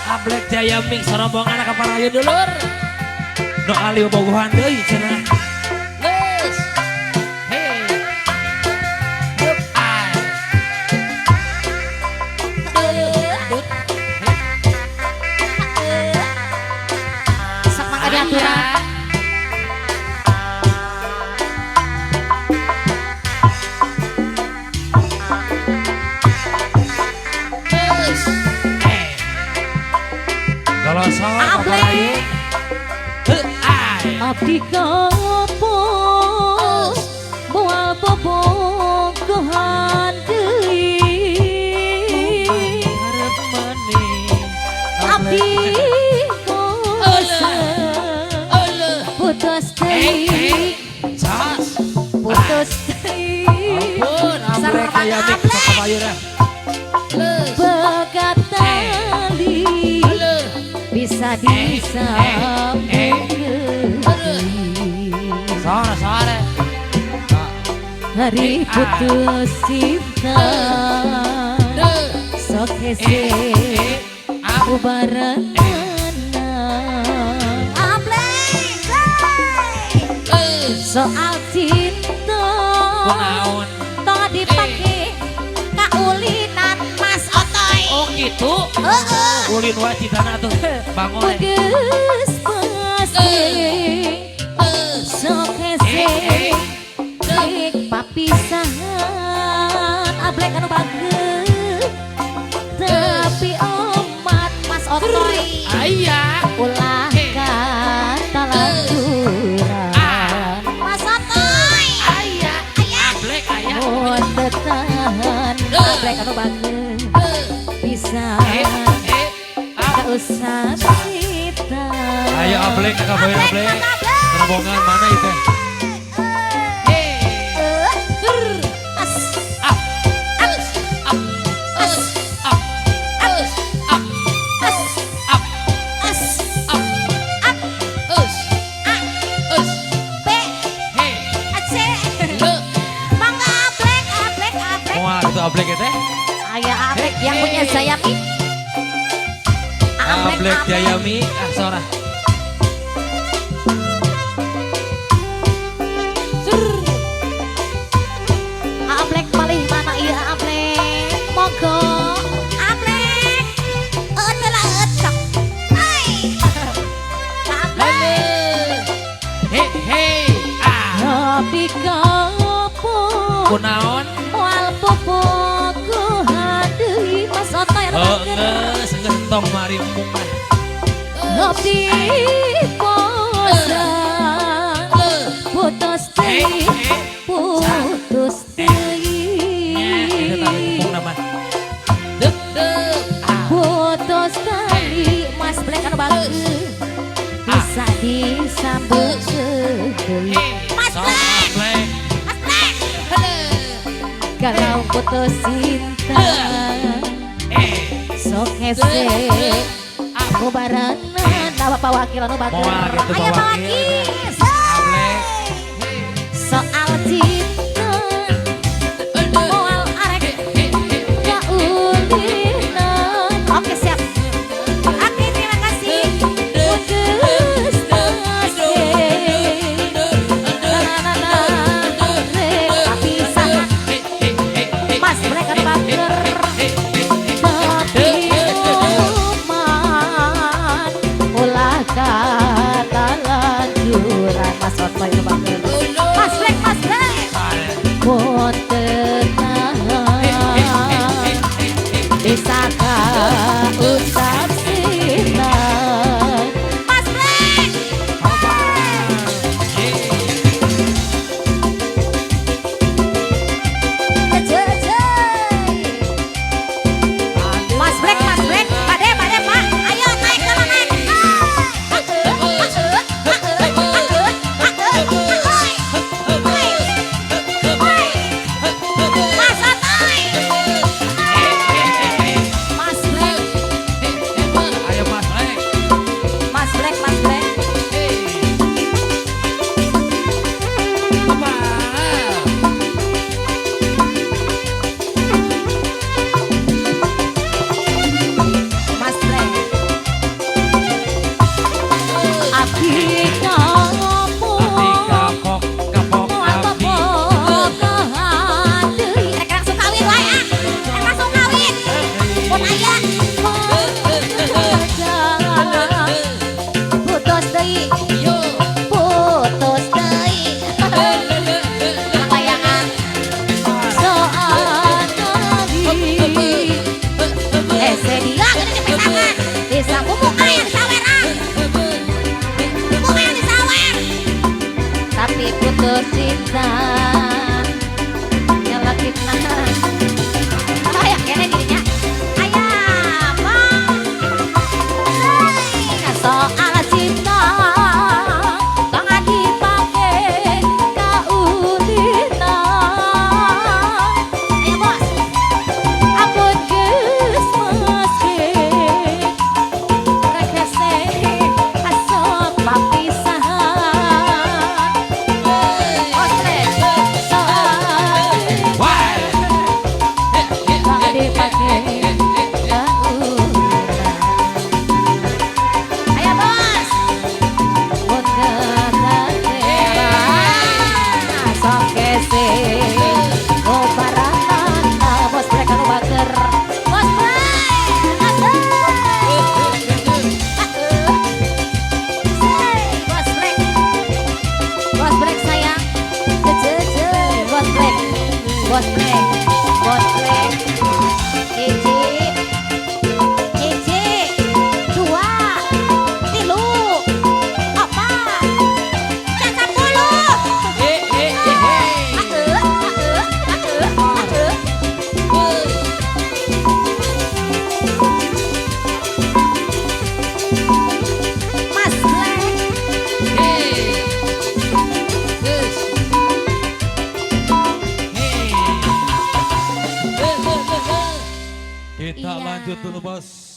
Ablek Jaya Mix rombongan kaparayu dulur. No ali bogohan deui cenah. Leus. Hey. Hup ai. Dut. Sak mangga diaturan. Kalau salah kaparayu. Abdi kapo moal bobogohan deui Harap maning. abdi putus deui Sas. putus deui Ampun, Ablek Jaya Mix kaparayu dah. Leus. begat tali bisa disambung Sore. hari putus cinta sok hese aku barenana soal cinta Kunaon? tong dipake kaulinan Mas Otoy Oh gitu. Ulin wacitana tuh. Bangun. geus pasti sok hese dik papisahan ablek anu bageus tapi omat Mas Otoy Aya. ulah kata lanjuran Mas Otoy Aya. Ablek aya. mun bertahan ablek anu bageus bisa gak usah cerita Ayo Ablek kakak boy Ablek. Rombongan mana itu? Mual itu Ablek itu? Ayah Ablek yang punya Zayami Ablek Jayami. Sora. Ablek paling mana iya Ablek monggo Ablek adalah etak hai Ablek Hei. tapi kapo Kunaon? mual bobogohan deui Mas Otoy Geus tong mari embung mah. Ngopi posan putus deui putus deui Embung nama. putus deui Mas Blek anu bagus bisa disambung deui Mas Blek kalau putus cinta sok hese aku baranan nah Bapak Wakil anu bagus Moal gitu ayo Pak Wakil. Wakil Ablek. soal cinta moal arek kaulinan oke siap oke terima kasih putus pasti nanana rek kapisahan Mas mereka bager tapi oman ulah kata lanjuran Mas Otoy nu bager Mas Blek pun tenang bisa usap sinan Mas Blek Mas Blek pade Pak ayo naik kalau naik Mas Otoy Mas Blek sedia gini di pesangan. Bisa bubuk ayam di saweran. Bubuk ayam di sawer. Tapi putus cinta. Nyelakit nah. Ayah kene dirinya. Ayah bos. Soal cinta. Tangan dipakai kaulina. Ayo bos. Ampun geus meski. Rekese asok papisahan. Bos Rek. Soal Wah. tangan dipakai kaulina. Ayo bos. Bos Black, Cici, dua, tilu, opat, dan 10. Mas Black. Kita Iya. lanjut dulu bos.